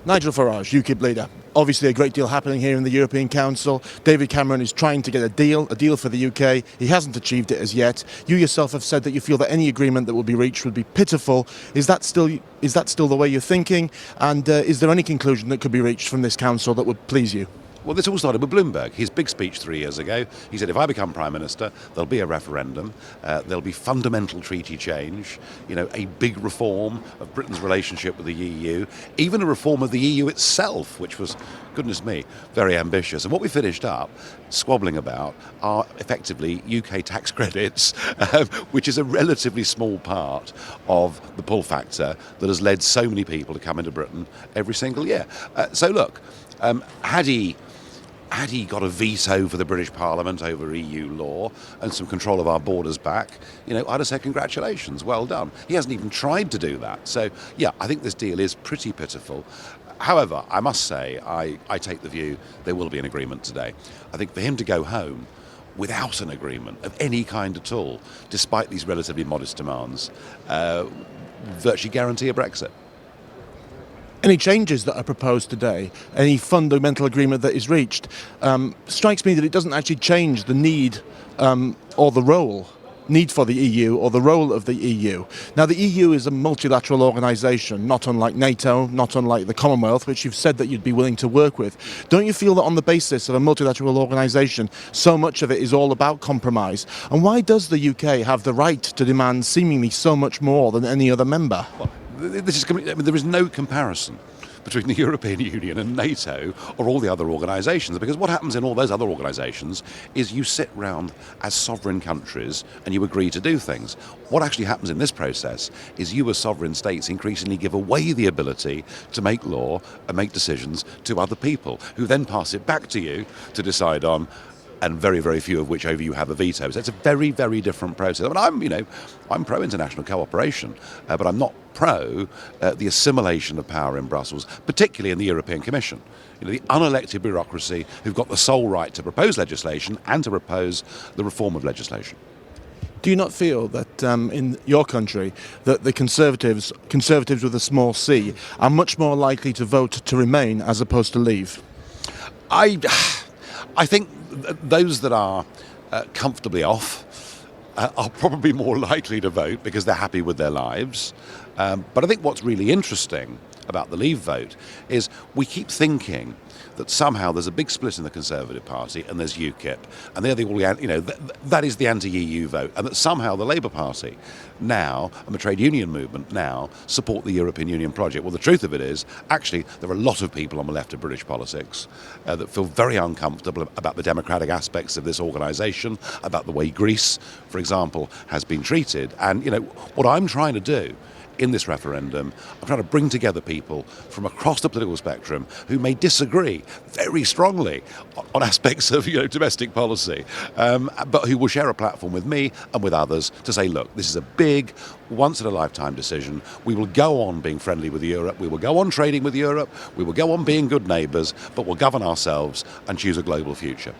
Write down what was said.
Nigel Farage, UKIP leader. Obviously a great deal happening here in the European Council. David Cameron is trying to get a deal for the UK. He hasn't achieved it as yet. You yourself have said that you feel that any agreement that will be reached would be pitiful. Is that still the way you're thinking? And is there any conclusion that could be reached from this Council that would please you? Well, this all started with Bloomberg. His big speech 3 years ago, he said, if I become Prime Minister, there'll be a referendum, there'll be fundamental treaty change, a big reform of Britain's relationship with the EU, even a reform of the EU itself, which was, goodness me, very ambitious. And what we finished up squabbling about are effectively UK tax credits, which is a relatively small part of the pull factor that has led so many people to come into Britain every single year. So look, had he got a veto for the British Parliament over EU law and some control of our borders back, I'd have said congratulations, well done. He hasn't even tried to do that. So, yeah, I think this deal is pretty pitiful. However, I must say, I take the view there will be an agreement today. I think for him to go home without an agreement of any kind at all, despite these relatively modest demands, virtually guarantee a Brexit. Any changes that are proposed today, any fundamental agreement that is reached, strikes me that it doesn't actually change the need or the need for the EU or the role of the EU. Now, the EU is a multilateral organisation, not unlike NATO, not unlike the Commonwealth, which you've said that you'd be willing to work with. Don't you feel that on the basis of a multilateral organisation, so much of it is all about compromise? And why does the UK have the right to demand seemingly so much more than any other member? Well, there is no comparison between the European Union and NATO or all the other organisations, because what happens in all those other organisations is you sit round as sovereign countries and you agree to do things. What actually happens in this process is you as sovereign states increasingly give away the ability to make law and make decisions to other people, who then pass it back to you to decide on, and very, very few of which over you have a veto. So it's a very, very different process. I mean, I'm pro-international cooperation, but I'm not pro the assimilation of power in Brussels, particularly in the European Commission. The unelected bureaucracy who've got the sole right to propose legislation and to propose the reform of legislation. Do you not feel that in your country that the Conservatives with a small c, are much more likely to vote to remain as opposed to leave? I think those that are comfortably off are probably more likely to vote because they're happy with their lives. But I think what's really interesting about the Leave vote is we keep thinking that somehow there's a big split in the Conservative Party and there's UKIP, and they're that is the anti-EU vote, and that somehow the Labour Party now and the trade union movement now support the European Union project. Well, the truth of it is, actually, there are a lot of people on the left of British politics that feel very uncomfortable about the democratic aspects of this organisation, about the way Greece, for example, has been treated. And, what I'm trying to do in this referendum, I'm trying to bring together people from across the political spectrum who may disagree very strongly on aspects of domestic policy, but who will share a platform with me and with others to say, look, this is a big, once-in-a-lifetime decision. We will go on being friendly with Europe, we will go on trading with Europe, we will go on being good neighbours, but we'll govern ourselves and choose a global future.